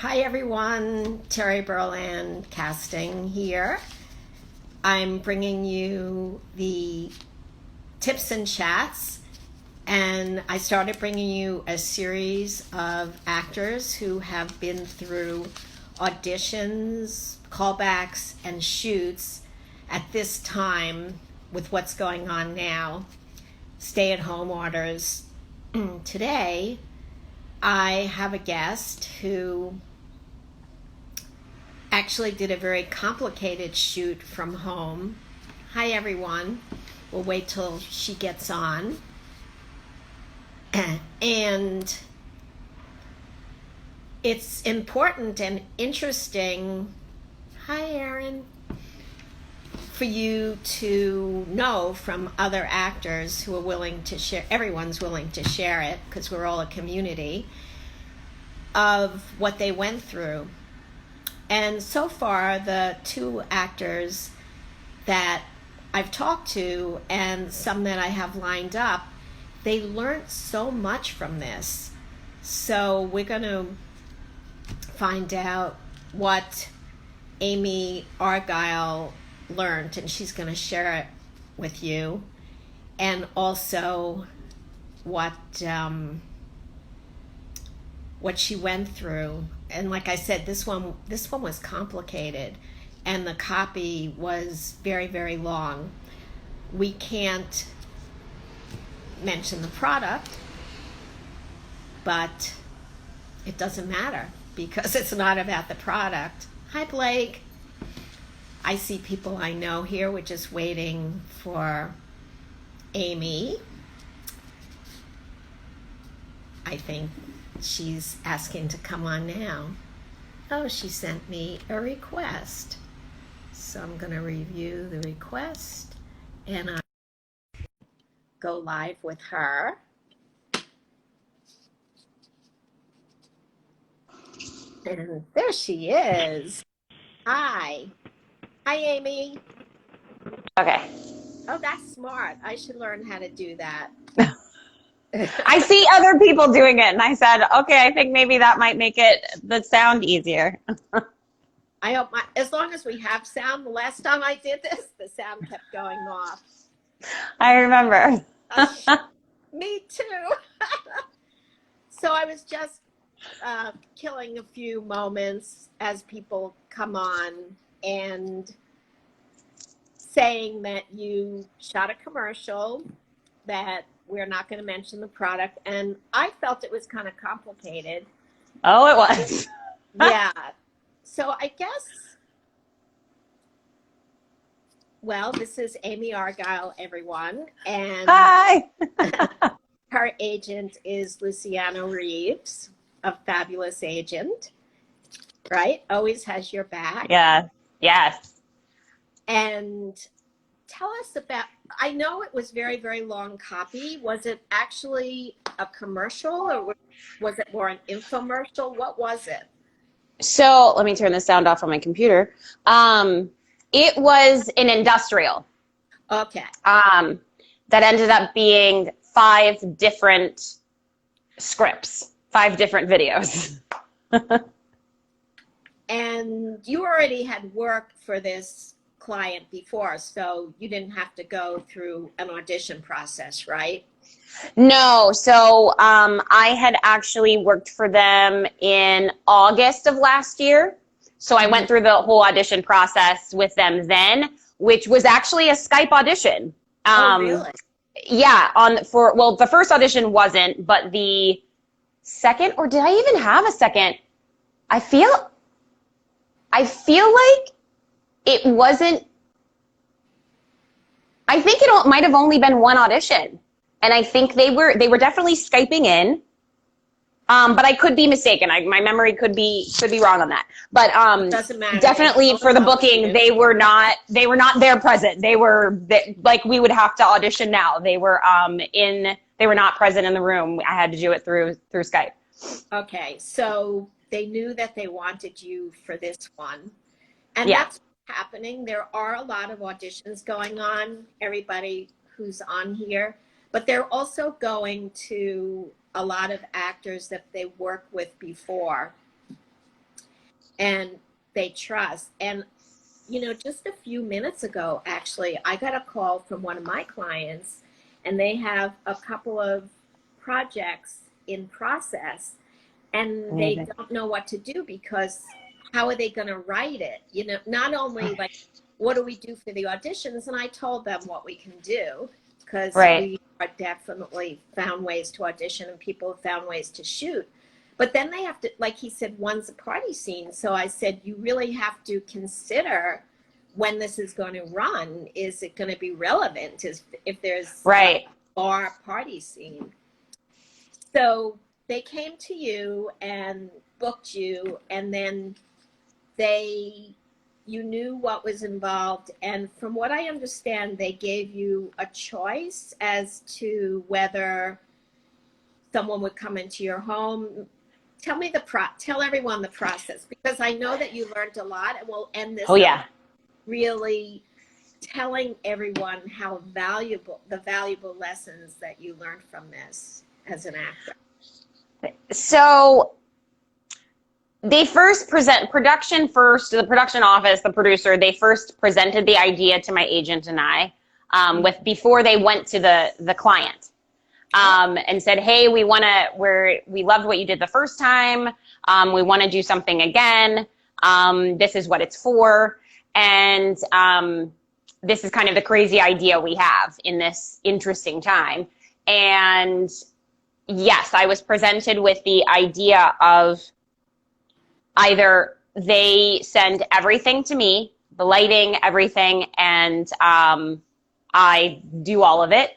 Hi everyone, Terry Berland Casting here. I'm bringing you the tips and chats, and I started bringing you a series of actors who have been through auditions, callbacks, and shoots at this time with what's going on now, stay-at-home orders. Today, I have a guest who actually did a very complicated shoot from home. Hi everyone. We'll wait till she gets on. And it's important and interesting, hi Erin, for you to know from other actors who are willing to share, everyone's willing to share it because we're all a community, of what they went through. And so far, the two actors that I've talked to and some that I have lined up, they learned so much from this. So we're going to find out what Amy Argyle learned, and she's going to share it with you, and also what she went through. And like I said, this one was complicated, and the copy was very, very long. We can't mention the product, but it doesn't matter because it's not about the product. Hi Blake. I see people I know here. We're just waiting for Amy. I think she's asking to come on now. Oh, she sent me a request. So I'm going to review the request and I'll go live with her. And there she is. Hi. Hi, Amy. Okay. Oh, that's smart. I should learn how to do that. I see other people doing it, and I said, okay, I think maybe that might make the sound easier. I hope, as long as we have sound. The last time I did this, the sound kept going off. I remember. Me too. So I was just killing a few moments as people come on and saying that you shot a commercial, that we're not going to mention the product, and I felt it was kind of complicated. Oh, it was. Yeah. So I guess, well, this is Amy Argyle, everyone, and Hi. her agent is Luciano Reeves, a fabulous agent, right? Always has your back. Yeah. Yes. And tell us about, I know it was very, very long copy. Was it actually a commercial or was it more an infomercial? What was it? So let me turn the sound off on my computer. It was an industrial. Okay. That ended up being 5 different scripts, 5 different videos. And you already had worked for this client before, so you didn't have to go through an audition process, right? No, so I had actually worked for them in August of last year. So I went through the whole audition process with them then, which was actually a Skype audition. Oh, really? Yeah, the first audition wasn't, but the second, or did I even have a second? I feel like it wasn't. I think it might have only been one audition. And I think they were definitely Skyping in, but I could be mistaken. My memory could be wrong on that. But doesn't matter. Definitely for the booking, they were not there present. They were like we would have to audition now. They were not present in the room. I had to do it through Skype. Okay, so they knew that they wanted you for this one, and Yeah. that's what's happening. There are a lot of auditions going on. Everybody who's on here. But they're also going to a lot of actors that they worked with before. and they trust. And, just a few minutes ago, actually, I got a call from one of my clients, and they have a couple of projects in process, and they don't know what to do, because how are they going to write it? Not only like, what do we do for the auditions? And I told them what we can do, because we are definitely found ways to audition, and people have found ways to shoot. But then they have to, like he said, one's a party scene. So I said, you really have to consider when this is going to run. Is it going to be relevant? If there's a bar party scene. So they came to you and booked you, and then you knew what was involved. And from what I understand, they gave you a choice as to whether someone would come into your home. Tell everyone the process, because I know that you learned a lot, and we'll end this really telling everyone how the valuable lessons that you learned from this as an actor. So they first the production office, the producer, they first presented the idea to my agent and I, before they went to the client. And said, hey, we loved what you did the first time. We want to do something again. This is what it's for. And this is kind of the crazy idea we have in this interesting time. And yes, I was presented with the idea of either they send everything to me, the lighting, everything, and I do all of it.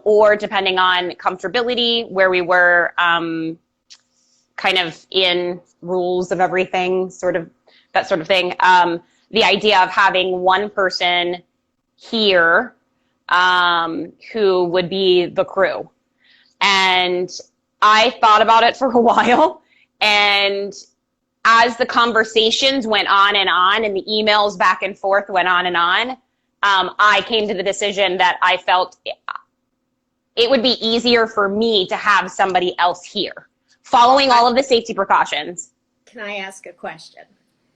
Or depending on comfortability, where we were kind of in rules of everything, that sort of thing. The idea of having one person here who would be the crew. And I thought about it for a while, and as the conversations went on and the emails back and forth went on and on, I came to the decision that I felt it would be easier for me to have somebody else here, following all of the safety precautions. Can I ask a question?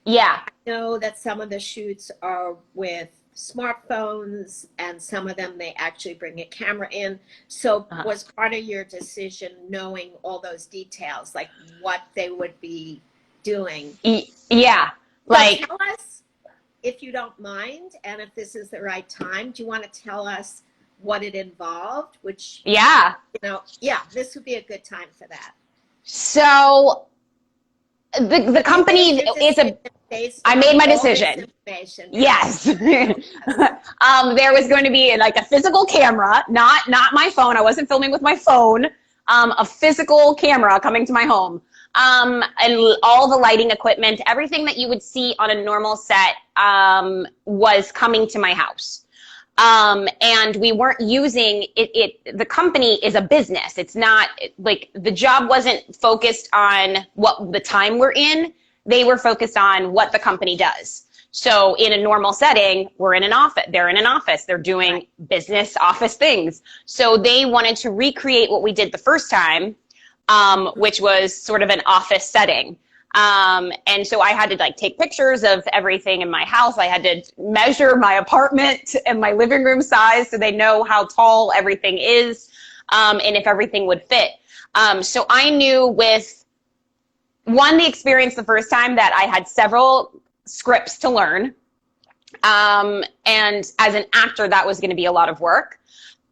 Yeah. I know that some of the shoots are with smartphones, and some of them they actually bring a camera in. So was part of your decision knowing all those details, like what they would be doing? Yeah. So tell us, if you don't mind, and if this is the right time, do you want to tell us what it involved? Which, this would be a good time for that. So the company I made my decision. Yes. There was going to be like a physical camera, not my phone. I wasn't filming with my phone. A physical camera coming to my home. And all the lighting equipment, everything that you would see on a normal set, was coming to my house. And we weren't using it. The company is a business. It's not like the job wasn't focused on what the time we're in. They were focused on what the company does. So in a normal setting, we're in an office. They're in an office. They're doing business office things. So they wanted to recreate what we did the first time, which was sort of an office setting. And so I had to take pictures of everything in my house. I had to measure my apartment and my living room size so they know how tall everything is, and if everything would fit. So I knew with the experience the first time that I had several scripts to learn. And as an actor, that was going to be a lot of work.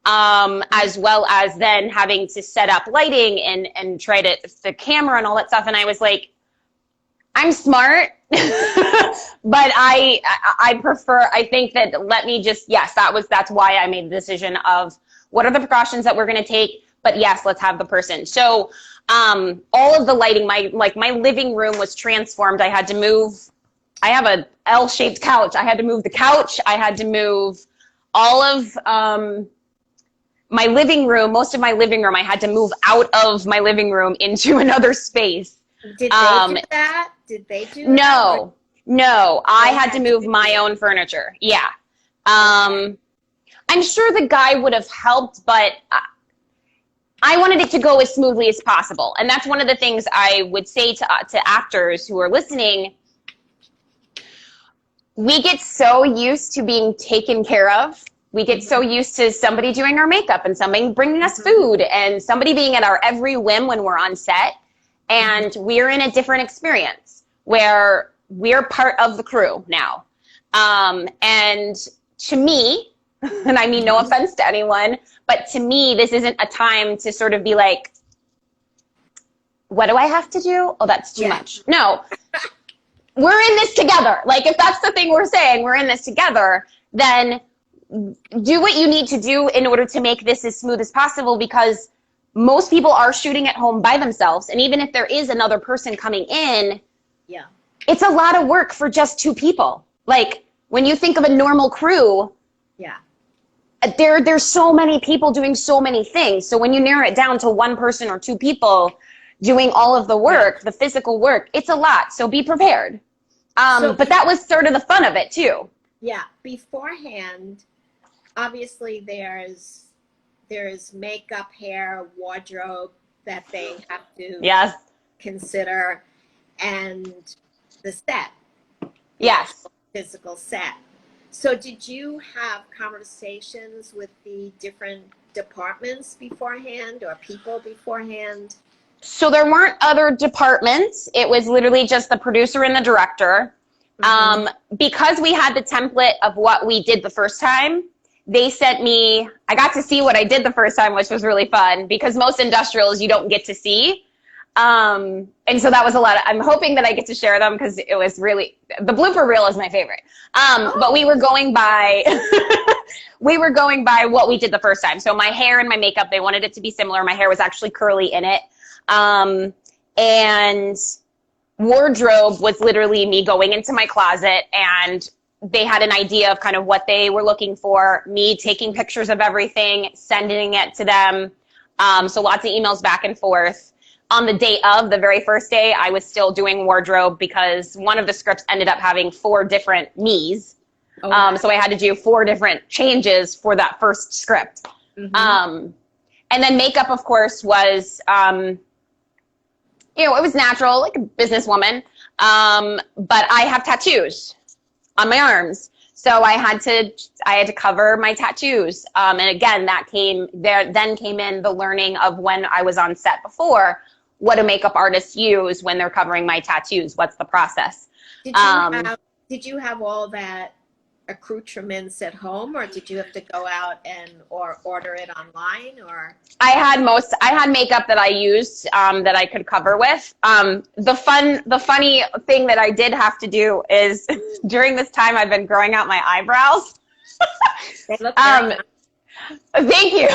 As well as then having to set up lighting and try the camera and all that stuff. And I was like, I'm smart, but I think that that's why I made the decision of what are the precautions that we're going to take, but yes, let's have the person. So, all of the lighting, my living room was transformed. I had to move, I have a L-shaped couch. I had to move the couch. I had to move all of, my living room, most of my living room, I had to move out of my living room into another space. Did they do that? Did they do that? No. I had to move my own furniture. Yeah. I'm sure the guy would have helped, but I wanted it to go as smoothly as possible. And that's one of the things I would say to actors who are listening. we get so used to being taken care of. We get so used to somebody doing our makeup and somebody bringing us food and somebody being at our every whim when we're on set. And we're in a different experience where we're part of the crew now. And to me, and I mean no offense to anyone, but to me, this isn't a time to sort of be like, what do I have to do? Oh, that's too much. No, we're in this together. Like, if that's the thing we're saying, we're in this together, then do what you need to do in order to make this as smooth as possible, because most people are shooting at home by themselves. And even if there is another person coming in, it's a lot of work for just 2 people. Like, when you think of a normal crew, there's so many people doing so many things. So when you narrow it down to 1 person or 2 people doing all of the work, the physical work, it's a lot. So be prepared. But that was sort of the fun of it too. Yeah. Beforehand, obviously there's makeup, hair, wardrobe that they have to consider, and the set. Yes. Physical set. So did you have conversations with the different departments beforehand or people beforehand? So there weren't other departments. It was literally just the producer and the director. Because we had the template of what we did the first time, they sent me, I got to see what I did the first time, which was really fun, because most industrials you don't get to see. And so that was a lot of, I'm hoping that I get to share them, because it was really, the blooper reel is my favorite. But we were going by, what we did the first time. So my hair and my makeup, they wanted it to be similar. My hair was actually curly in it. And wardrobe was literally me going into my closet, and they had an idea of kind of what they were looking for, me taking pictures of everything, sending it to them. So lots of emails back and forth. On the day of, the very first day, I was still doing wardrobe, because one of the scripts ended up having 4 different me's. So I had to do 4 different changes for that first script. And then makeup, of course, was, it was natural, like a businesswoman. But I have tattoos on my arms. So I had to cover my tattoos. And again, then came in the learning of when I was on set before, what do makeup artists use when they're covering my tattoos? What's the process? Did you have all that accoutrements at home, or did you have to go out or order it online? Or I had makeup that I used that I could cover with. The funny thing that I did have to do is during this time I've been growing out my eyebrows. They look very nice. Thank you.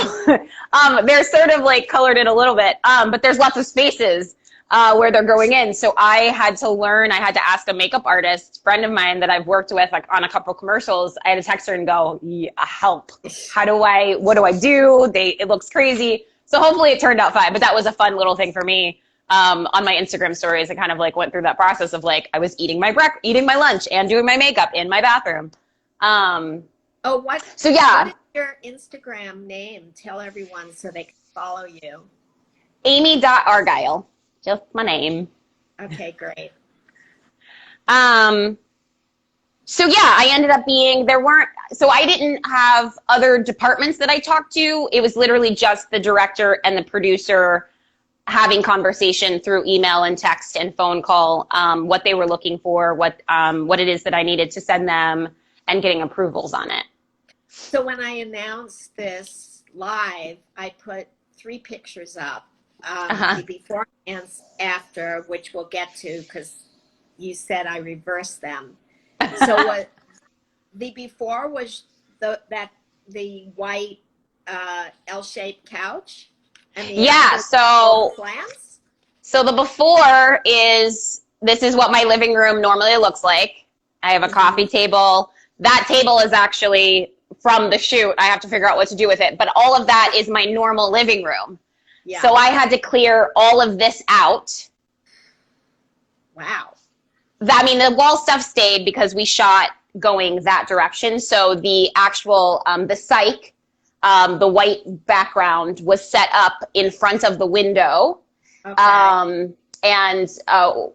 They're sort of like colored in a little bit, but there's lots of spaces where they're going in. So I had to ask a makeup artist, friend of mine that I've worked with like on a couple commercials. I had to text her and go, help. What do I do? It looks crazy. So hopefully it turned out fine, but that was a fun little thing for me. On my Instagram stories, I kind of like went through that process of like, I was eating my lunch and doing my makeup in my bathroom. What is your Instagram name? Tell everyone so they can follow you. Amy.Argyle. Just my name. Okay, great. So yeah, I ended up I didn't have other departments that I talked to. It was literally just the director and the producer having conversation through email and text and phone call, what they were looking for, what it is that I needed to send them, and getting approvals on it. So when I announced this live, I put 3 pictures up. The before and after, which we'll get to because you said I reversed them. So what the before was the white L-shaped couch, and the plants. So the before this is what my living room normally looks like. I have a coffee table. That table is actually from the shoot. I have to figure out what to do with it, but all of that is my normal living room. Yeah. So I had to clear all of this out. Wow. The wall stuff stayed because we shot going that direction. So the actual, the cyc, the white background was set up in front of the window. Okay. And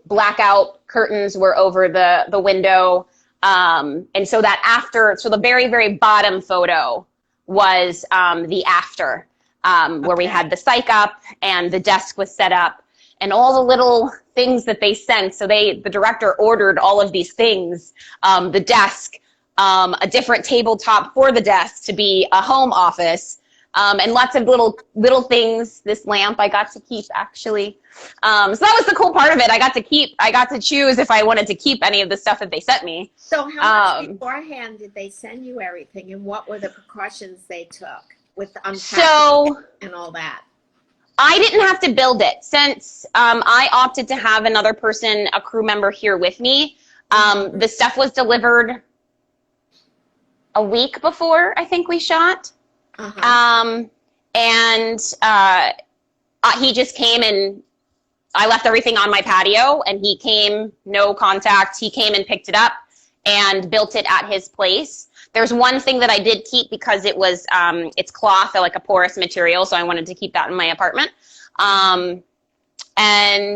blackout curtains were over the window. And so so the very, very bottom photo was the after, where we had the psych up and the desk was set up and all the little things that they sent. So the director ordered all of these things, the desk, a different tabletop for the desk to be a home office, and lots of little things. This lamp I got to keep, actually. So that was the cool part of it. I got to choose if I wanted to keep any of the stuff that they sent me. So how much beforehand did they send you everything, and what were the precautions they took with unpacking and all that? I didn't have to build it since I opted to have another person, a crew member, here with me. The stuff was delivered a week before I think we shot. And he just came, and I left everything on my patio, and he came, no contact. He came and picked it up and built it at his place. There's one thing that I did keep because it was, it's cloth, or like a porous material, so I wanted to keep that in my apartment. And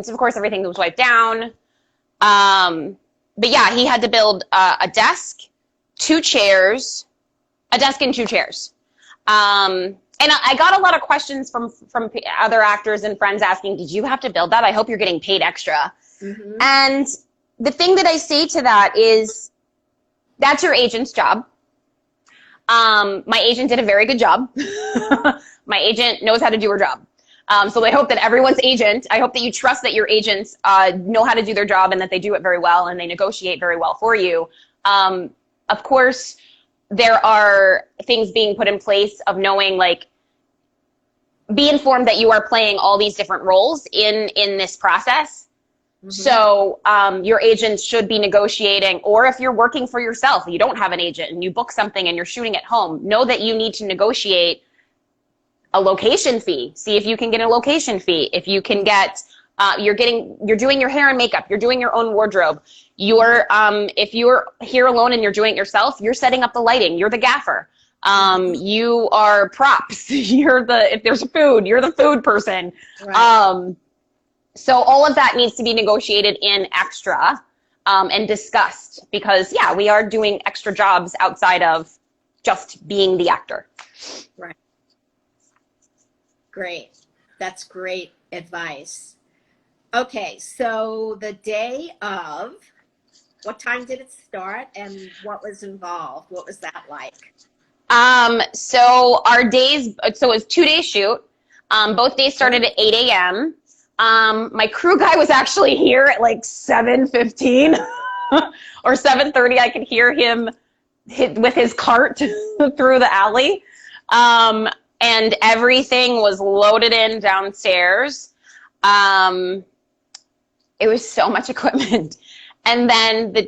of course, everything was wiped down. But yeah, he had to build a desk, a desk and 2 chairs. And I got a lot of questions from other actors and friends asking, did you have to build that? I hope you're getting paid extra. And the thing that I say to that is, that's your agent's job. My agent did a very good job. My agent knows how to do her job. So I hope that I hope that you trust that your agents know how to do their job and that they do it very well and they negotiate very well for you. Of course, there are things being put in place of knowing, like, be informed that you are playing all these different roles in this process. So your agents should be negotiating, or if you're working for yourself, you don't have an agent and you book something and you're shooting at home, know that you need to negotiate a location fee. See if you can get a location fee. If you can get, you're doing your hair and makeup, you're doing your own wardrobe. If you're here alone and you're doing it yourself, you're setting up the lighting, you're the gaffer. You are props. If there's food, you're the food person. Right. So all of that needs to be negotiated in extra, and discussed, because yeah, we are doing extra jobs outside of just being the actor. Right. Great. That's great advice. Okay. So the day of, what time did it start and what was involved? What was that like? So it was 2-day shoot. Both days started at 8 a.m. My crew guy was actually here at like 7:15 or 7:30. I could hear him with his cart through the alley. And everything was loaded in downstairs. It was so much equipment. And then this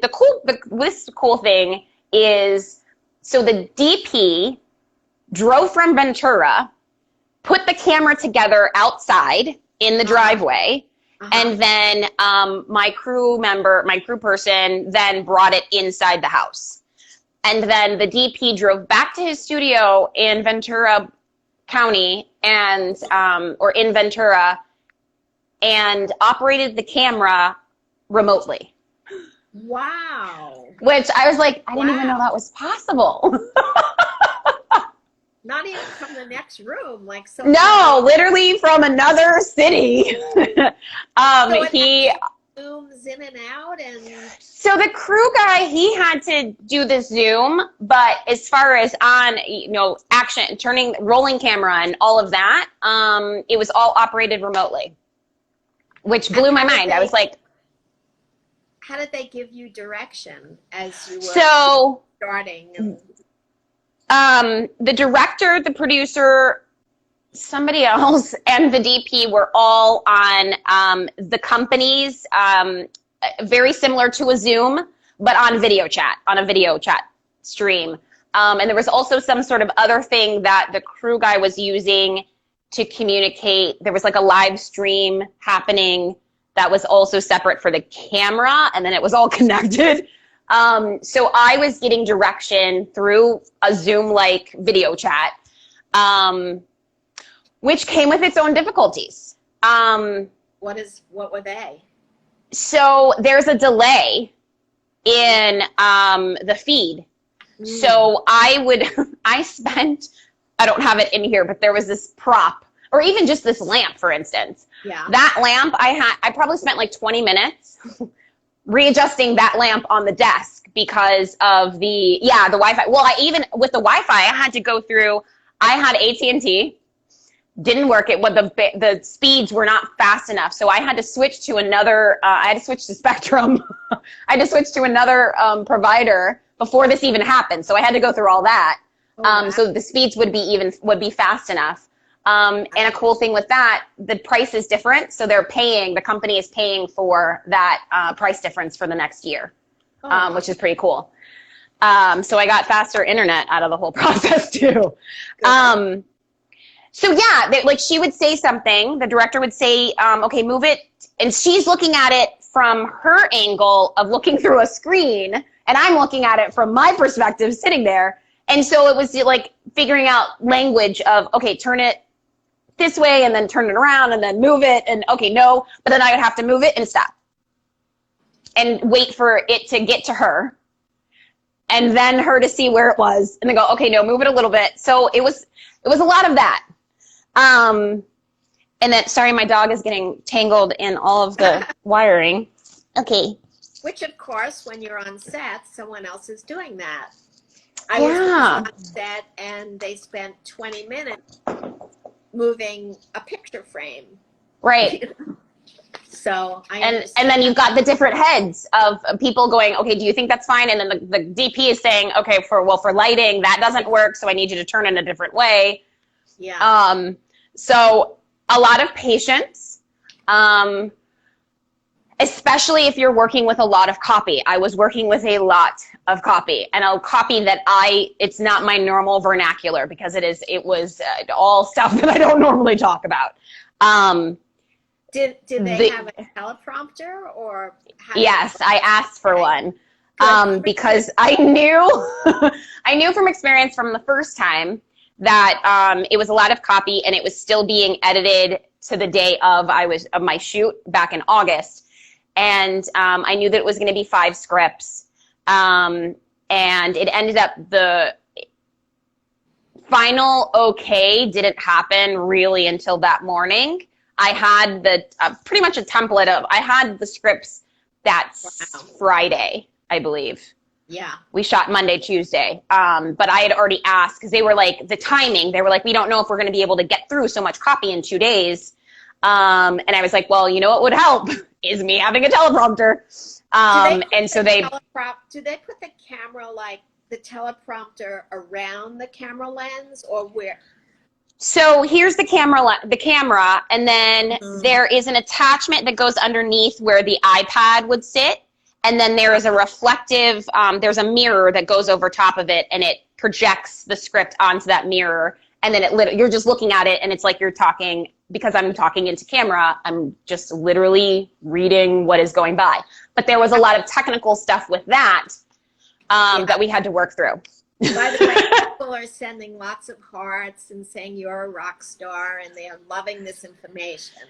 cool thing is, so the DP drove from Ventura, put the camera together outside in the driveway, and then my crew person then brought it inside the house. And then the DP drove back to his studio in Ventura County or in Ventura, and operated the camera remotely. Wow. Which I was like, I didn't even know that was possible. Not even from the next room, like so. No, literally from another city. So he zooms in and out, and so the crew guy, he had to do the Zoom, but as far as on, action, rolling camera and all of that, it was all operated remotely, which blew my mind. I was like, how did they give you direction as you were starting? The director, the producer, somebody else, and the DP were all on the company's, very similar to a Zoom, but on a video chat stream. And there was also some sort of other thing that the crew guy was using to communicate. There was like a live stream happening that was also separate for the camera, and then it was all connected. So I was getting direction through a Zoom-like video chat, which came with its own difficulties. What were they? So there's a delay in the feed. So I spent, I don't have it in here, but there was this prop, or even just this lamp, for instance. Yeah. That lamp, I probably spent like 20 minutes readjusting that lamp on the desk because of the Wi-Fi. Well, even with the Wi-Fi, I had to go through, I had AT&T, didn't work. The speeds were not fast enough. So I had to switch to another, I had to switch to Spectrum. I had to switch to another provider before this even happened. So I had to go through all that. So the speeds would be fast enough. And a cool thing with that, the price is different. So the company is paying for that price difference for the next year, which is pretty cool. So I got faster internet out of the whole process too. So yeah, like she would say something, the director would say, okay, move it. And she's looking at it from her angle of looking through a screen, and I'm looking at it from my perspective sitting there. And so it was like figuring out language of, okay, turn it this way and then turn it around and then move it, and okay, no, but then I would have to move it and stop and wait for it to get to her and then her to see where it was and then go, okay, no, move it a little bit. So it was a lot of that. And then, sorry, my dog is getting tangled in all of the wiring. Okay. Which, of course, when you're on set, someone else is doing that. I was on set, and they spent 20 minutes moving a picture frame. Right. So and then you've got the different heads of people going, okay, do you think that's fine? And then the DP is saying, okay, for lighting, that doesn't work, so I need you to turn in a different way. Yeah. So a lot of patience, especially if you're working with a lot of copy. I was working with a lot of copy, and a copy that it's not my normal vernacular because it was all stuff that I don't normally talk about. Did they have a teleprompter or? Yes, I asked for one because I knew from experience from the first time that it was a lot of copy and it was still being edited to the day of my shoot back in August. And I knew that it was going to be 5 scripts. And it ended up the final okay didn't happen really until that morning. I had pretty much a template I had the scripts that Friday, I believe. Yeah. We shot Monday, Tuesday. But I had already asked because they were like, the timing, they were like, we don't know if we're going to be able to get through so much copy in 2 days. And I was like, well, you know what would help is me having a teleprompter. And so do they put the camera, like the teleprompter around the camera lens or where? So here's the camera, and then there is an attachment that goes underneath where the iPad would sit. And then there is a reflective, there's a mirror that goes over top of it, and it projects the script onto that mirror. And then you're just looking at it, and it's like you're talking, because I'm talking into camera, I'm just literally reading what is going by. But there was a lot of technical stuff with that that we had to work through. By the way, people are sending lots of hearts and saying you're a rock star, and they are loving this information.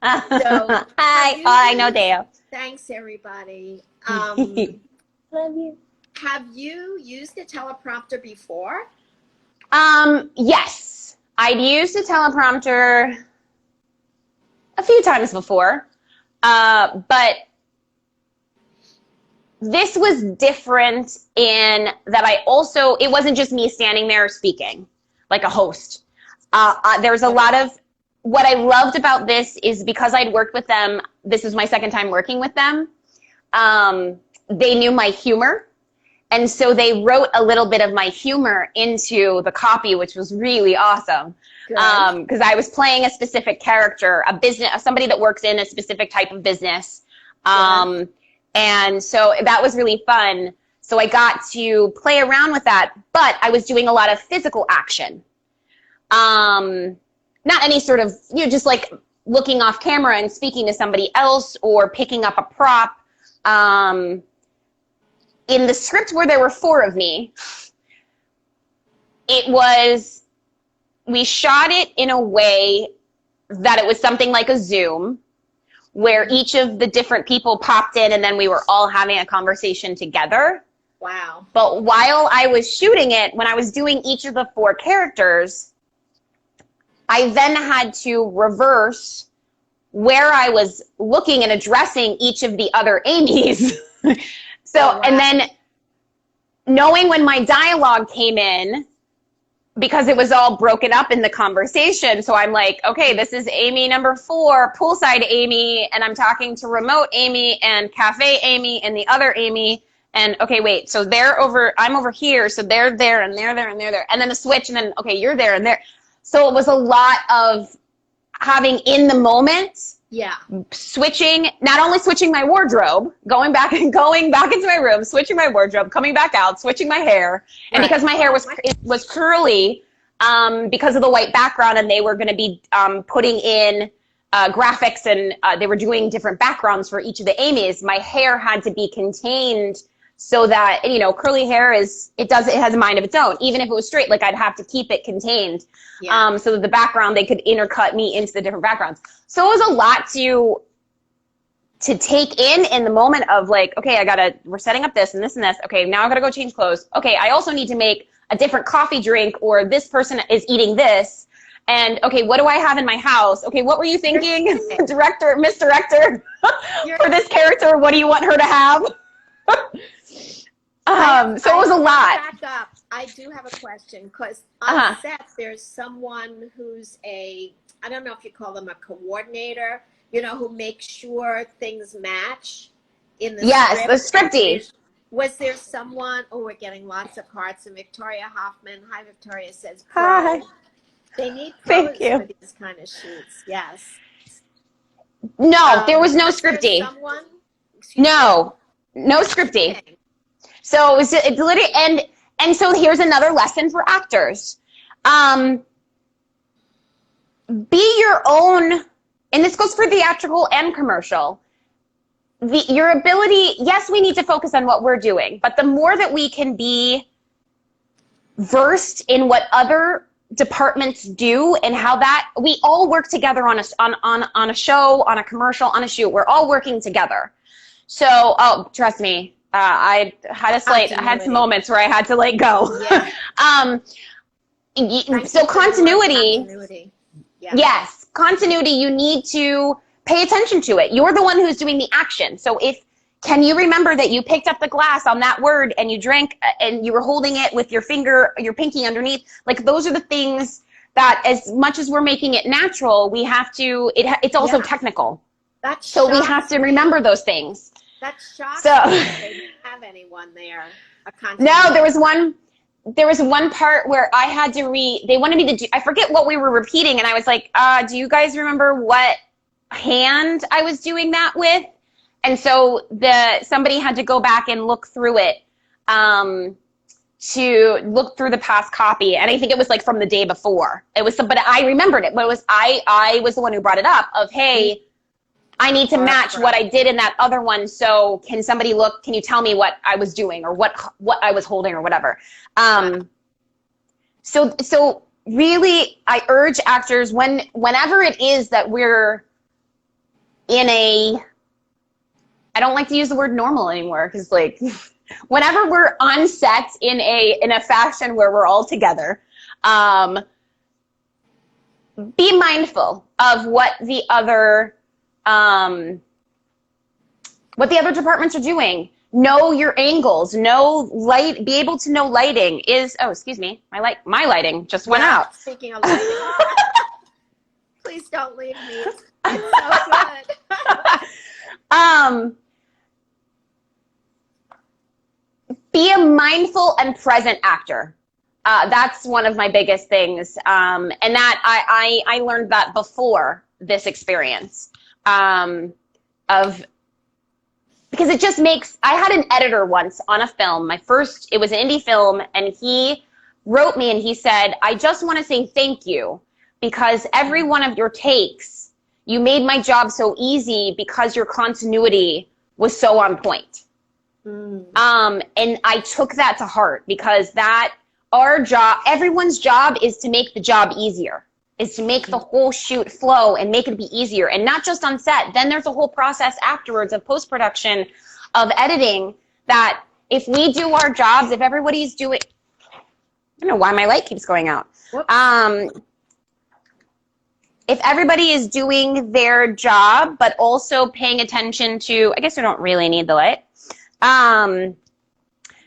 So, hi, I know Dale. Thanks, everybody. Love you. Have you used a teleprompter before? Yes, I'd used a teleprompter a few times before, but this was different in that it wasn't just me standing there speaking like a host. There's a lot of, what I loved about this is because I'd worked with them, this is my second time working with them, they knew my humor. And so they wrote a little bit of my humor into the copy, which was really awesome. Because I was playing a specific character, somebody that works in a specific type of business. And so that was really fun. So I got to play around with that, but I was doing a lot of physical action. Not any sort of, just like looking off camera and speaking to somebody else or picking up a prop. In the script where there were 4 of me, we shot it in a way that it was something like a Zoom, where each of the different people popped in and then we were all having a conversation together. Wow. But while I was shooting it, when I was doing each of the 4 characters, I then had to reverse where I was looking and addressing each of the other Amy's. So, wow. And then knowing when my dialogue came in, because it was all broken up in the conversation. So I'm like, okay, this is Amy number 4, poolside Amy, and I'm talking to remote Amy and cafe Amy and the other Amy. And okay, wait, so I'm over here, so they're there and they're there and they're there. And then the switch, and then, okay, you're there and there. So it was a lot of having in the moment, switching, not only switching my wardrobe, going back into my room, switching my wardrobe, coming back out, switching my hair. And because my hair was curly, because of the white background, and they were going to be putting in graphics, and they were doing different backgrounds for each of the Amy's, my hair had to be contained so that, you know, curly hair it has a mind of its own. Even if it was straight, like I'd have to keep it contained, so that the background, they could intercut me into the different backgrounds. So it was a lot to take in the moment of like, okay, we're setting up this and this and this. Okay, now I gotta go change clothes. Okay, I also need to make a different coffee drink, or this person is eating this. And okay, what do I have in my house? Okay, what were you thinking, Miss Director, for this character? What do you want her to have? So it was a lot. Back up. I do have a question, because on set there's someone who's I don't know if you call them a coordinator, you know, who makes sure things match in the script. The scripty. Was there someone? Oh, we're getting lots of hearts. And Victoria Hoffman, hi, Victoria, says, hi. They need pros for these kind of shoots. Yes. No, there was no scripty. No scripty. So it's literally, and so here's another lesson for actors. Be your own, and this goes for theatrical and commercial. Your ability, yes, we need to focus on what we're doing, but the more that we can be versed in what other departments do and how that we all work together on a show, on a commercial, on a shoot. We're all working together. So, trust me, I had some moments where I had to let go. Yeah. So continuity. Yeah. Yes, continuity. You need to pay attention to it. You're the one who's doing the action. So can you remember that you picked up the glass on that word and you drank and you were holding it with your pinky underneath? Like, those are the things that, as much as we're making it natural, we have to, it's also technical. So we have to remember those things. That's shocking. So they didn't have anyone there. No, there was one part where I had to they wanted me to do, I forget what we were repeating. And I was like, do you guys remember what hand I was doing that with? And so somebody had to go back and look through it, to look through the past copy. And I think it was like from the day before. But I remembered it. But it was, I was the one who brought it up of, hey, I need to match what I did in that other one. So can somebody look, can you tell me what I was doing or what I was holding or whatever? So really, I urge actors whenever it is that we're in I don't like to use the word normal anymore, because like whenever we're on set in a fashion where we're all together, be mindful of what the other departments are doing. Know your angles. Know light. Be able to know lighting is. Oh, excuse me. My lighting just went out. Speaking of lighting, please don't leave me. It's so good. Be a mindful and present actor. That's one of my biggest things. And that I learned that before this experience, because it just makes, I had an editor once on a film, it was an indie film, and he wrote me and he said, I just want to say thank you, because every one of your takes, you made my job so easy because your continuity was so on point. And I took that to heart, because everyone's job is to make the job easier. is to make the whole shoot flow and make it be easier, and not just on set. Then there's a whole process afterwards of post-production, of editing, that if we do our jobs, if everybody's doing, I don't know why my light keeps going out. If everybody is doing their job, but also paying attention to, I guess we don't really need the light,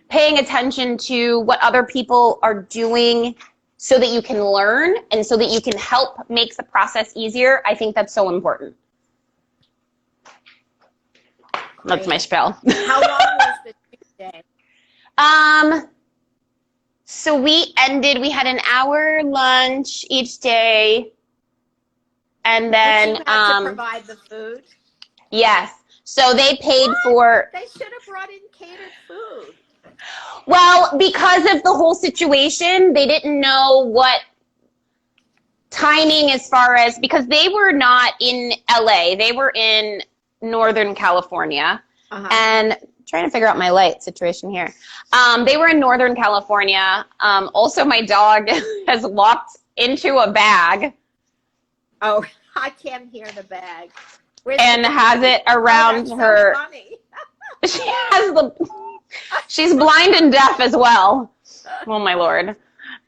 paying attention to what other people are doing so that you can learn and so that you can help make the process easier, I think that's so important. That's my spiel. How long was the day? So we had an hour lunch each day, and then But you had to provide the food? Yes. So they paid for. They should have brought in catered food. Well, because of the whole situation, they didn't know what timing as far as, because they were not in LA, they were in Northern California. And trying to figure out my light situation here. They were in Northern California. Also, my dog has locked into a bag. Oh, I can't hear the bag. And has it around her. So funny. She has she's blind and deaf as well. Oh my Lord.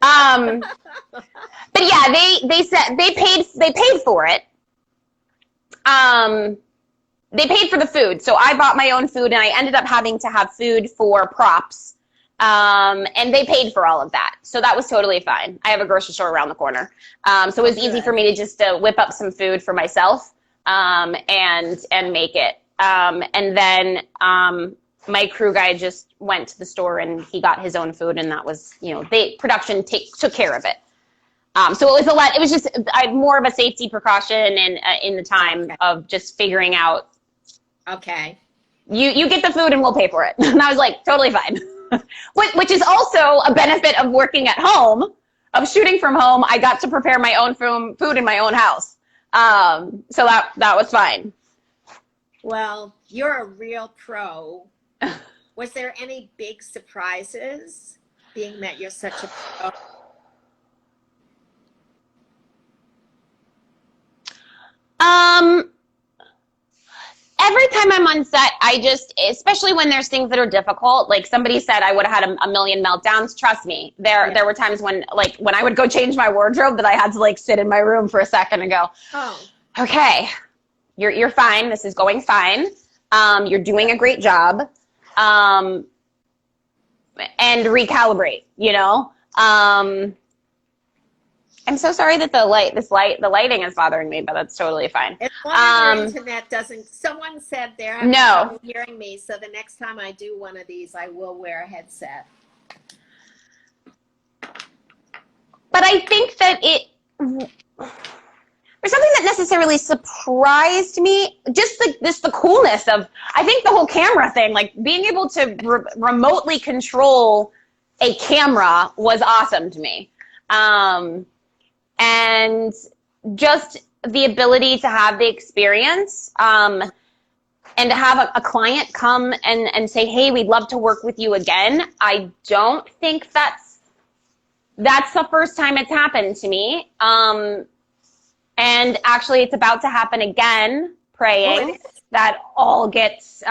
But yeah, they said they paid for it. They paid for the food. So I bought my own food, and I ended up having to have food for props. And they paid for all of that. So that was totally fine. I have a grocery store around the corner. So it was easy for me to just whip up some food for myself, and make it. And then, my crew guy just went to the store and he got his own food, and that was, production took care of it. So it was just more of a safety precaution and in the time of just figuring out. Okay. You get the food and we'll pay for it. And I was like, totally fine. Which is also a benefit of working at home, of shooting from home. I got to prepare my own food in my own house. So that was fine. Well, you're a real pro. Was there any big surprises, being that you're such a pro? Every time I'm on set, especially when there's things that are difficult, like somebody said I would have had a million meltdowns. Trust me, there were times when I would go change my wardrobe that I had to sit in my room for a second and go, okay, you're fine. This is going fine. You're doing a great job. And recalibrate, I'm so sorry that the lighting is bothering me, but that's totally fine. As long as the internet doesn't, someone said they're having trouble hearing me, so the next time I do one of these, I will wear a headset. But I think that there's something that necessarily surprised me, just the coolness of, I think the whole camera thing, being able to remotely control a camera was awesome to me. And just the ability to have the experience, and to have a client come and say, hey, we'd love to work with you again. I don't think that's the first time it's happened to me. And actually it's about to happen again, praying that all gets,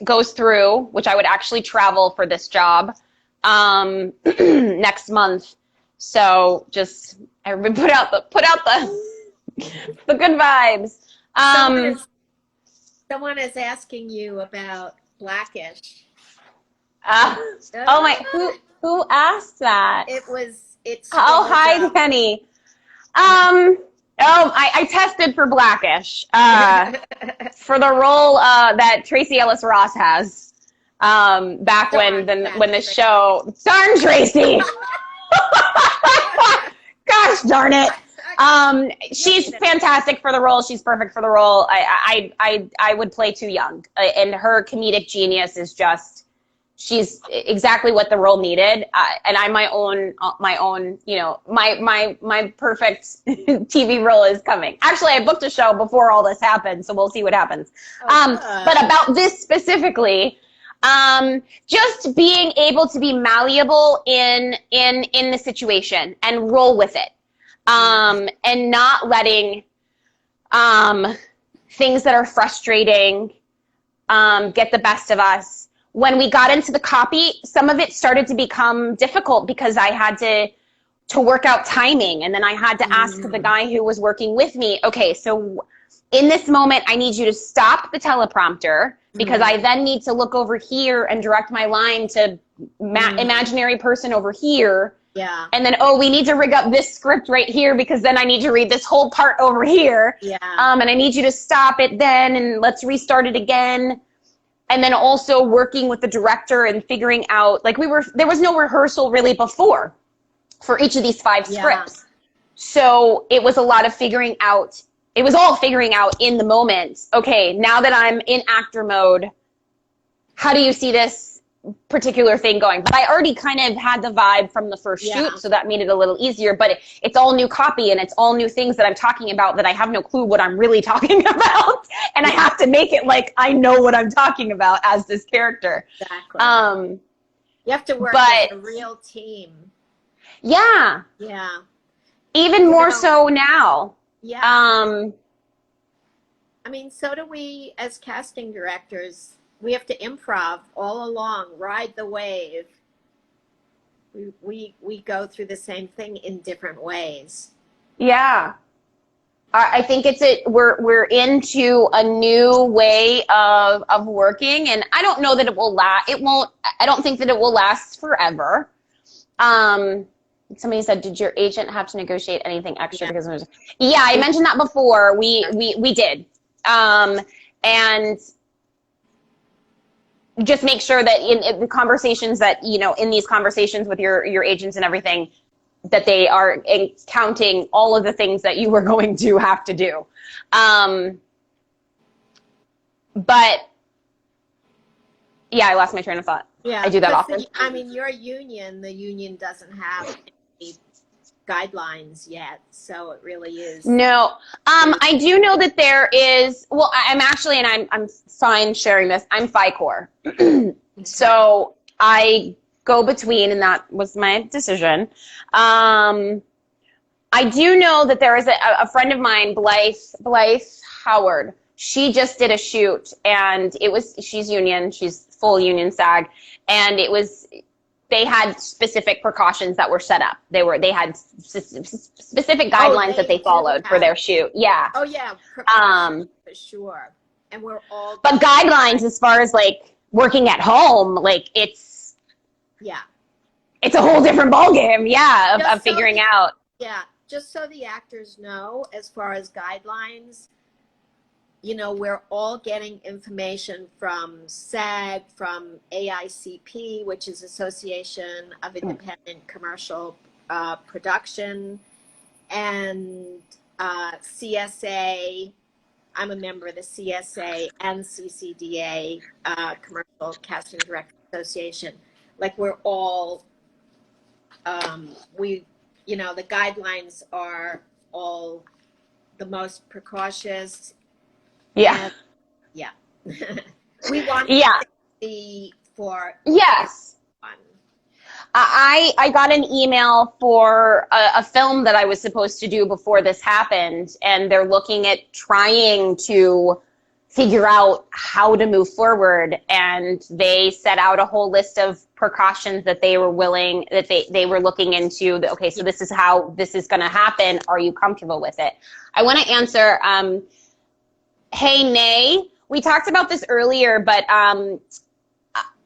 goes through, which I would actually travel for this job, next month. So just everybody put out the good vibes. Someone is asking you about Blackish. Who asked that? It's hi, Penny. I tested for Blackish for the role that Tracy Ellis Ross has back when the show. Darn Tracy. Gosh darn it. She's fantastic for the role. She's perfect for the role. I would play too young, and her comedic genius is just, she's exactly what the role needed. And I'm my own, my perfect TV role is coming. Actually, I booked a show before all this happened, so we'll see what happens. But about this specifically, Just being able to be malleable in the situation and roll with it. And not letting things that are frustrating get the best of us. When we got into the copy, some of it started to become difficult because I had to work out timing, and then I had to ask the guy who was working with me, okay, so in this moment, I need you to stop the teleprompter because I then need to look over here and direct my line to imaginary person over here. Yeah. And then, we need to rig up this script right here because then I need to read this whole part over here. Yeah. And I need you to stop it then and let's restart it again. And then also working with the director and figuring out, like there was no rehearsal really before for each of these 5 scripts. So it was a lot of figuring out. It was all figuring out in the moment. Okay, now that I'm in actor mode, how do you see this particular thing going? But I already kind of had the vibe from the first shoot, so that made it a little easier. But it's all new copy and it's all new things that I'm talking about that I have no clue what I'm really talking about. And I have to make it like I know what I'm talking about as this character. Exactly. You have to work with a real team. Yeah. Yeah. Even more so now. Yeah. I mean, so do we as casting directors. We have to improv all along, ride the wave. We go through the same thing in different ways. Yeah. I think we're into a new way of working, and I don't know that it will last. I don't think that it will last forever. Somebody said, did your agent have to negotiate anything extra? Because I mentioned that before. We did. And just make sure that in the conversations that, in these conversations with your agents and everything, that they are counting all of the things that you were going to have to do. But yeah, I lost my train of thought. Yeah, I do that often. Your union, the union doesn't have any guidelines yet, so it really is. No, I do know that there is. Well, I'm actually, and I'm fine sharing this. I'm FICOR, so I go between, and that was my decision. I do know that there is a friend of mine, Blythe Howard. She just did a shoot, and she's union, she's full union SAG, and they had specific precautions that were set up. They had specific guidelines that they followed for their shoot. Yeah. Oh yeah. For sure. And we're all. But guidelines as far as like working at home, like it's a whole different ballgame. Yeah, of figuring out. Yeah, just so the actors know, as far as guidelines. We're all getting information from SAG, from AICP, which is Association of Independent Commercial Production, and CSA. I'm a member of the CSA and CCDA, Commercial Casting Director Association. Like we're all, the guidelines are all the most precautious. Yeah. Yeah. We want safety for yes. everyone. I got an email for a film that I was supposed to do before this happened, and they're looking at trying to figure out how to move forward, and they set out a whole list of precautions that they were they were looking into. Okay, so this is how this is going to happen. Are you comfortable with it? I want to answer hey, Nay, we talked about this earlier, but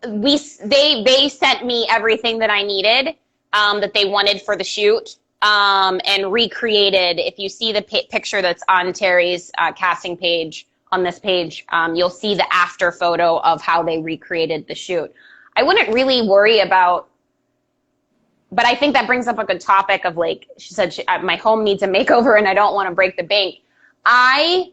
they sent me everything that I needed that they wanted for the shoot and recreated. If you see the picture that's on Terry's casting page on this page, you'll see the after photo of how they recreated the shoot. I wouldn't really worry about, but I think that brings up a good topic of like, she said, my home needs a makeover and I don't want to break the bank. I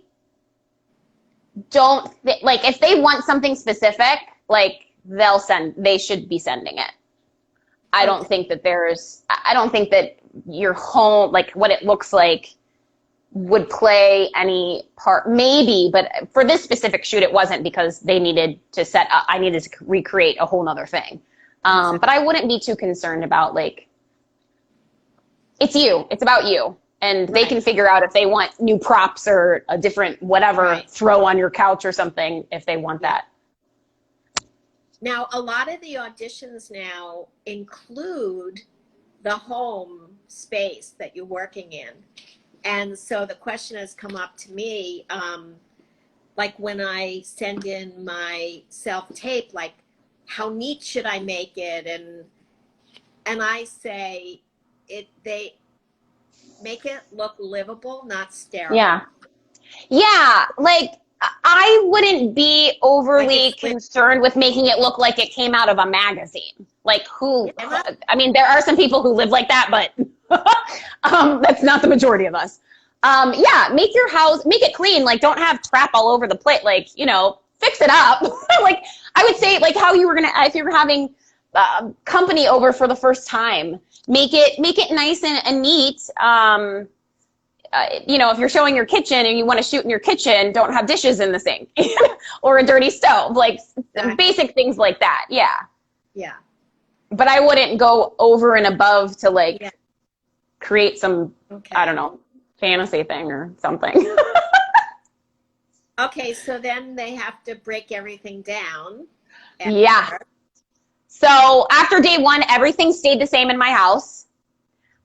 don't like if they want something specific, like they should be sending it. I don't think that your home, like what it looks like, would play any part, maybe, but for this specific shoot, it wasn't, because they needed to set up, I needed to recreate a whole nother thing. But I wouldn't be too concerned about, like, it's you, it's about you. And they can figure out if they want new props or a different whatever throw on your couch or something if they want that. Now, a lot of the auditions now include the home space that you're working in. And so the question has come up to me, like when I send in my self-tape, like, how neat should I make it? And I say, they make it look livable, not sterile. Yeah, like, I wouldn't be overly concerned with making it look like it came out of a magazine. Like, I mean, there are some people who live like that, but that's not the majority of us. Yeah, make your house, make it clean. Like, don't have crap all over the plate. Like, you know, fix it up. Like, I would say, like, how you were if you were having company over for the first time, make it nice and neat. You know, if you're showing your kitchen and you want to shoot in your kitchen, don't have dishes in the sink or a dirty stove, like basic things like that. Yeah. But I wouldn't go over and above to, like, create some, I don't know, fantasy thing or something. Okay, so then they have to break everything down. Yeah. So after day one, everything stayed the same in my house.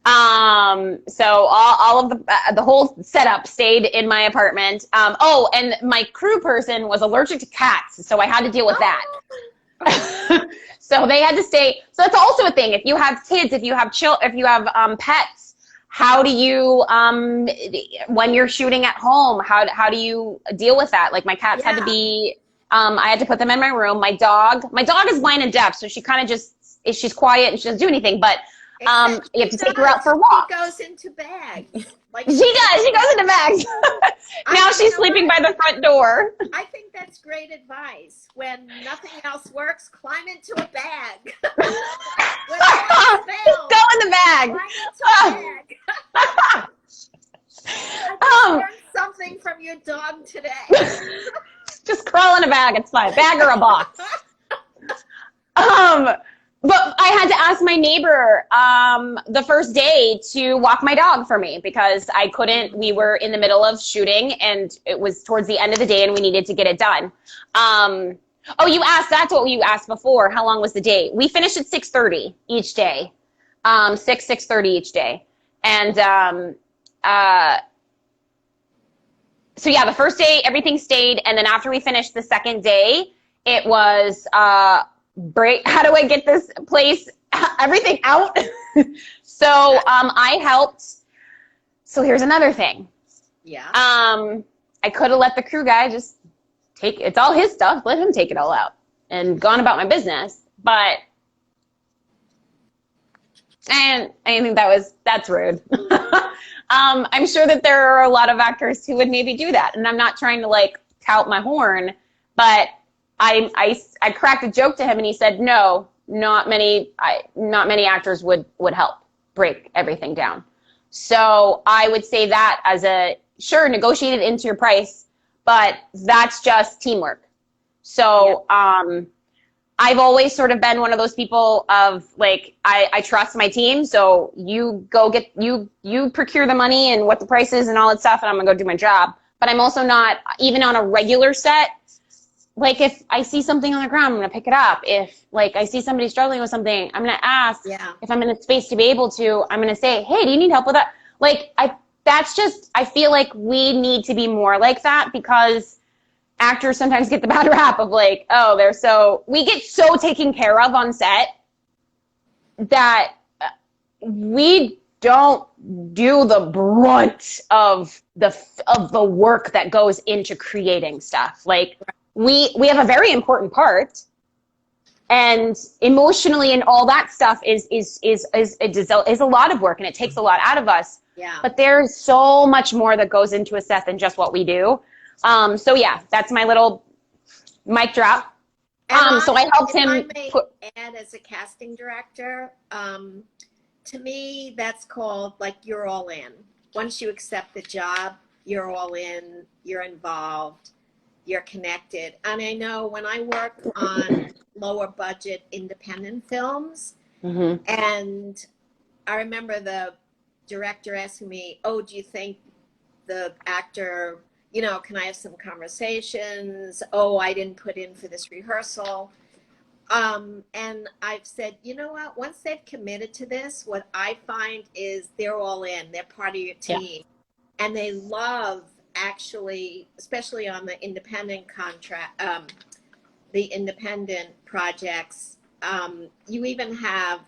So all of the whole setup stayed in my apartment. Oh, and my crew person was allergic to cats, so I had to deal with that. So they had to stay. So that's also a thing. If you have kids, if you have pets, how do you, when you're shooting at home, how do you deal with that? Like, my cats had to be, I had to put them in my room. My dog is blind and deaf, so she kind of she's quiet and she doesn't do anything, but you have to take her out for walks. She goes into bags. Like, she goes into bags. Now she's sleeping by the front door. I think that's great advice. When nothing else works, climb into a bag. Just go in the bag. Climb into a bag. I learned something from your dog today. Just crawl in a bag. It's fine. Bag or a box. But I had to ask my neighbor the first day to walk my dog for me, because I couldn't. We were in the middle of shooting and it was towards the end of the day and we needed to get it done. Oh, you asked, that's what you asked before. How long was the day? We finished at 6:30 each day. 6:30 each day. And so yeah, the first day everything stayed, and then after we finished the second day, it was how do I get this place, everything out? So I helped. So here's another thing. Yeah. I could have let the crew guy just it's all his stuff, let him take it all out and gone about my business. But and I think that's rude. I'm sure that there are a lot of actors who would maybe do that, and I'm not trying to, like, tout my horn, but I cracked a joke to him and he said, no, not many actors would help break everything down. So I would say that as sure, negotiate it into your price, but that's just teamwork. So, I've always sort of been one of those people of, like, I trust my team. So you go you procure the money and what the price is and all that stuff, and I'm gonna go do my job. But I'm also not, even on a regular set, like, if I see something on the ground, I'm going to pick it up. If, like, I see somebody struggling with something, I'm going to ask. If I'm in a space to be able to, I'm going to say, hey, do you need help with that? Like, I feel like we need to be more like that, because actors sometimes get the bad rap of, like, oh, we get so taken care of on set that we don't do the brunt of the work that goes into creating stuff. Like, we have a very important part, and emotionally and all that stuff is a lot of work, and it takes a lot out of us. Yeah. But there's so much more that goes into a set than just what we do. So yeah, that's my little mic drop. So I helped him. I may add, as a casting director, to me, that's called, like, you're all in. once you accept the job, you're all in, you're involved, you're connected. And I know when I work on lower budget independent films, and I remember the director asking me, oh, do you think the actor, you know, can I have some conversations? Oh, I didn't put in for this rehearsal. And I've said, you know what, once they've committed to this, what I find is they're all in, they're part of your team. And they love, actually, especially on the independent contract, the independent projects, you even have,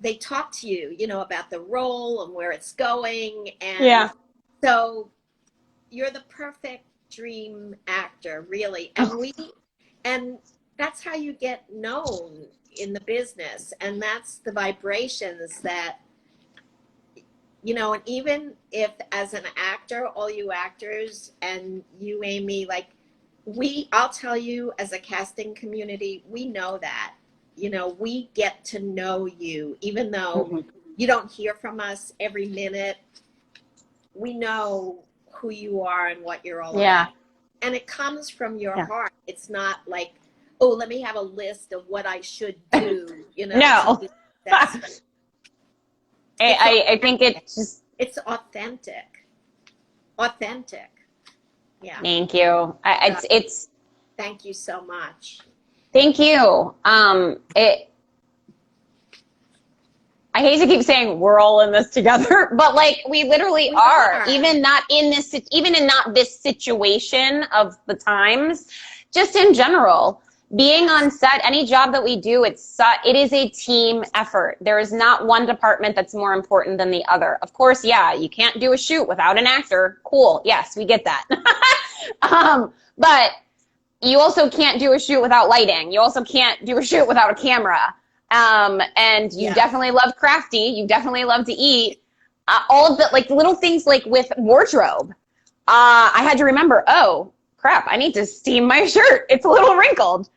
they talk to you, you know, about the role and where it's going. And so you're the perfect dream actor, really. And and that's how you get known in the business. And that's the vibrations that, you know, and even if as an actor, all you actors and you, Amy, like I'll tell you, as a casting community, we know that, you know, we get to know you, even though you don't hear from us every minute. We know who you are and what you're all about. And it comes from your heart. It's not like, oh, let me have a list of what I should do, you know. No. I think it's authentic. Yeah. Thank you. It's thank you so much. Thank you. I hate to keep saying we're all in this together, but like we literally are. Even in not this situation of the times, just in general. Being on set, any job that we do, it is a team effort. There is not one department that's more important than the other. Of course, you can't do a shoot without an actor. Cool. Yes, we get that. But you also can't do a shoot without lighting. You also can't do a shoot without a camera. And you definitely love crafty. You definitely love to eat. All of the like little things like with wardrobe. I had to remember, oh crap, I need to steam my shirt. It's a little wrinkled.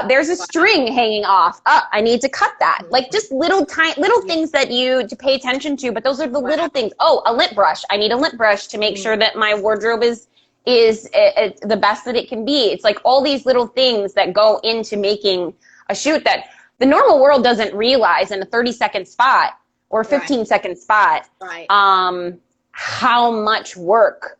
There's a string hanging off. I need to cut that. Like just little things that you to pay attention to, but those are the little things. Oh, a lip brush. I need a lip brush to make sure that my wardrobe is the best that it can be. It's like all these little things that go into making a shoot that the normal world doesn't realize in a 30-second spot or a 15-second spot, how much work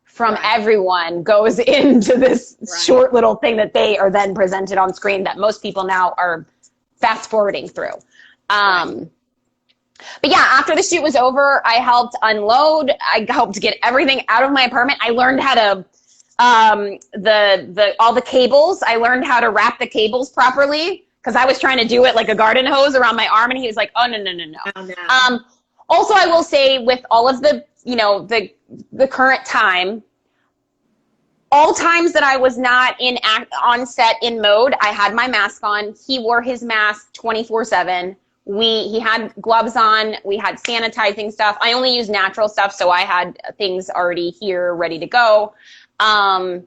from everyone goes into this short little thing that they are then presented on screen that most people now are fast forwarding through. But yeah, after the shoot was over, I helped unload. I helped get everything out of my apartment. I learned how to, all the cables, I learned how to wrap the cables properly because I was trying to do it like a garden hose around my arm and he was like, oh, no. Oh, no. Also, I will say with all of the, you know, the current time, all times that I was not on set in mode, I had my mask on. He wore his mask 24/7. He had gloves on. We had sanitizing stuff. I only use natural stuff, so I had things already here ready to go. I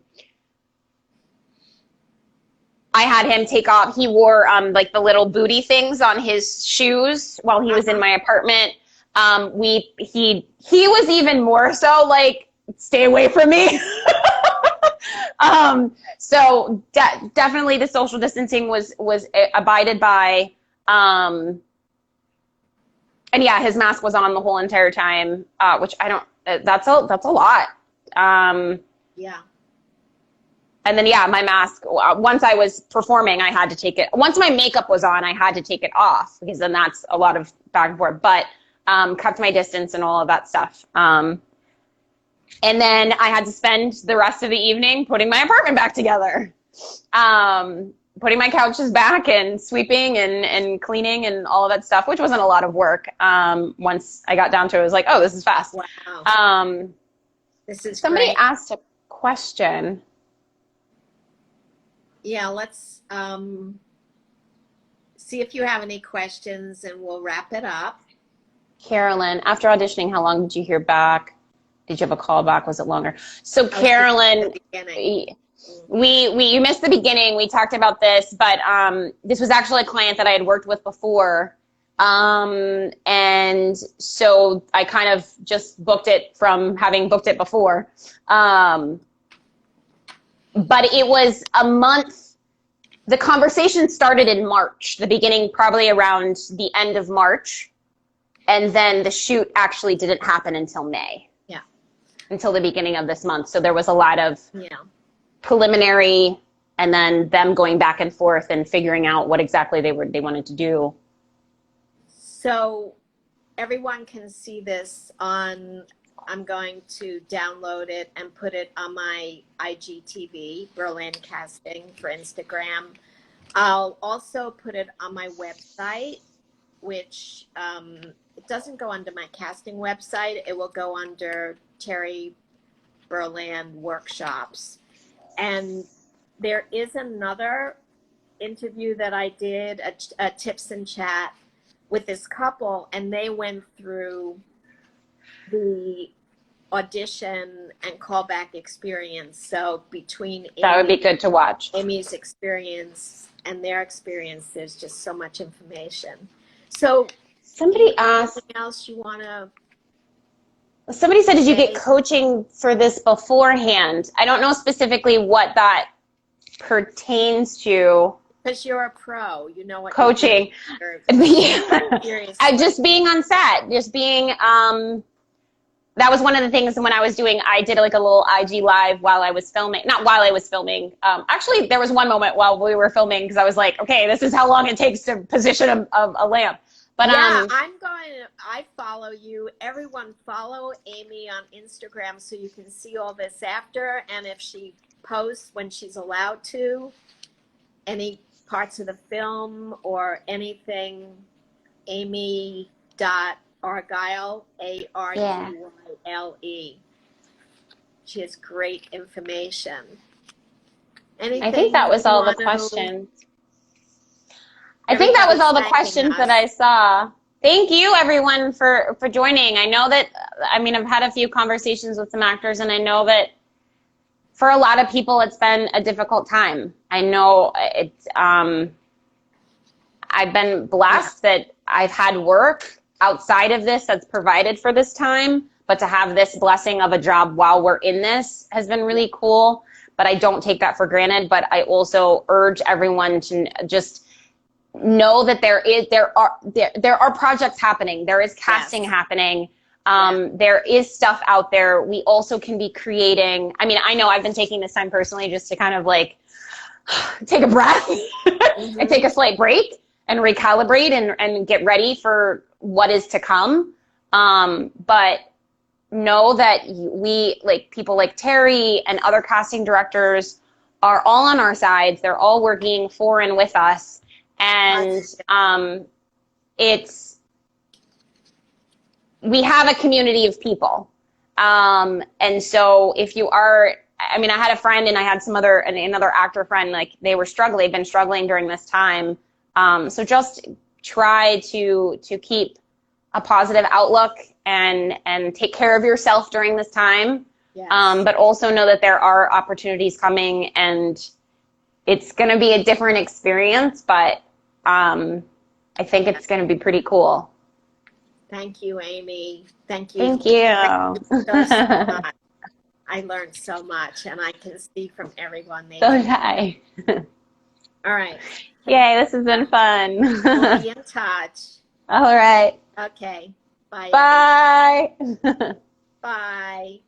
had him take off. He wore like the little booty things on his shoes while he was in my apartment. He was even more so like, stay away from me. So definitely the social distancing was abided by. And yeah, his mask was on the whole entire time, which I don't, that's a lot. Yeah. And then, yeah, my mask, once I was performing, I had to take it. Once my makeup was on, I had to take it off because then that's a lot of back and forth, but kept my distance and all of that stuff. And then I had to spend the rest of the evening putting my apartment back together, putting my couches back and sweeping and cleaning and all of that stuff, which wasn't a lot of work. Once I got down to it, I was like, oh, this is fast. Wow. This is somebody great. asked a question. Yeah, let's see if you have any questions and we'll wrap it up. Carolyn, after auditioning, how long did you hear back? Did you have a call back? Was it longer? So Carolyn, you missed the beginning. We talked about this, but this was actually a client that I had worked with before. And so I kind of just booked it from having booked it before. But it was a month. The conversation started in March, the beginning, probably around the end of March. And then the shoot actually didn't happen until May. Yeah. Until the beginning of this month. So there was a lot of preliminary, and then them going back and forth and figuring out what exactly they wanted to do. So everyone can see this on, I'm going to download it and put it on my IGTV, Berland Casting for Instagram. I'll also put it on my website, which it doesn't go under my casting website. It will go under Terry Berland Workshops. And there is another interview that I did, a tips and chat with this couple, and they went through the audition and callback experience. So between that would be good to watch. Amy's experience and their experience, there's just so much information. So somebody asked, anything else you want to? Somebody said, did you get coaching for this beforehand? I don't know specifically what that pertains to. Because you're a pro, you know what coaching. Just being on set, just being, that was one of the things when I was doing, I did like a little IG live while I was filming, not while I was filming. Actually, there was one moment while we were filming because I was like, okay, this is how long it takes to position a lamp. But yeah, I follow you. Everyone follow Amy on Instagram so you can see all this after. And if she posts when she's allowed to, any parts of the film or anything, Amy.Argyle, Argyle. She has great information. Anything I think that was all the questions. I think that was all the questions that I saw. Thank you, everyone, for joining. I know that, I mean, I've had a few conversations with some actors, and I know that for a lot of people, it's been a difficult time. I know it's, I've been blessed that I've had work outside of this that's provided for this time, but to have this blessing of a job while we're in this has been really cool, but I don't take that for granted. But I also urge everyone to just know that there are projects happening. There is casting happening. There is stuff out there. We also can be creating. I mean, I know I've been taking this time personally just to kind of like take a breath and take a slight break and recalibrate and get ready for what is to come. But know that we, like people like Terry and other casting directors, are all on our sides. They're all working for and with us. And we have a community of people. And so if you are, I mean, I had a friend and I had another actor friend, like they've been struggling during this time. So just try to keep a positive outlook and take care of yourself during this time. Yes. But also know that there are opportunities coming, and it's going to be a different experience, but I think it's going to be pretty cool. Thank you, Amy. Thank you. Thank you. So much. I learned so much, and I can see from everyone. So did I. All right. Yay, this has been fun. We'll be in touch. All right. Okay. Bye. Bye. Bye.